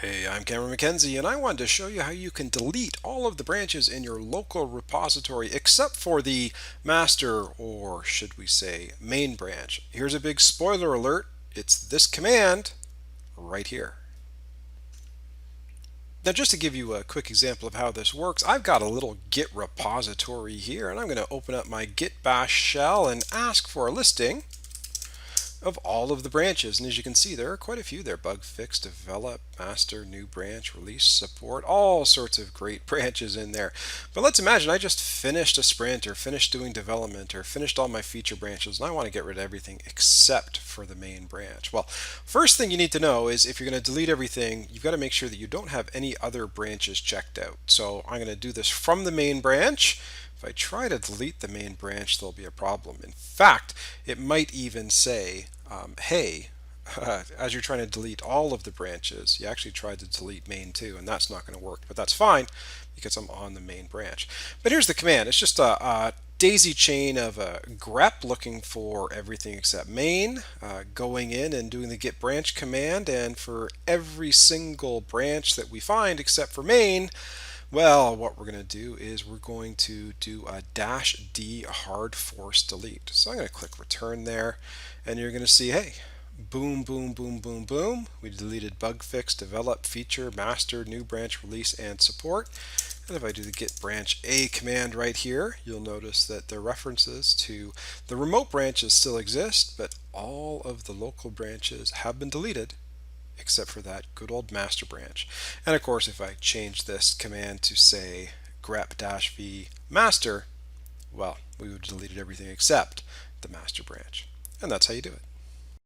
Hey, I'm Cameron McKenzie, and I wanted to show you how you can delete all of the branches in your local repository except for the master, or should we say main branch. Here's a big spoiler alert. It's this command right here. Now, just to give you a quick example of how this works, I've got a little Git repository here, and I'm going to open up my Git bash shell and ask for a listing of all of the branches. And as you can see, there are quite a few there: bug fix, develop, master, new branch, release, support, all sorts of great branches in there. But let's imagine I just finished a sprint, or finished doing development, or finished all my feature branches, and I want to get rid of everything except for the main branch. Well, first thing you need to know is if you're going to delete everything, you've got to make sure that you don't have any other branches checked out. So I'm going to do this from the main branch. If I try to delete the main branch, there'll be a problem. In fact, it might even say, hey, as you're trying to delete all of the branches, you actually tried to delete main too, and that's not going to work. But that's fine because I'm on the main branch. But here's the command. It's just a daisy chain of a grep looking for everything except main, going in and doing the git branch command, and for every single branch that we find except for main, well, what we're going to do is we're going to do a -d hard force delete. So I'm going to click return there, and you're going to see, hey, boom, boom, boom, boom, boom. We deleted bug fix, develop, feature, master, new branch, release, and support. And if I do the git branch a command right here, you'll notice that the references to the remote branches still exist, but all of the local branches have been deleted except for that good old master branch. And of course, if I change this command to say grep-v master, well, we would have deleted everything except the master branch. And that's how you do it.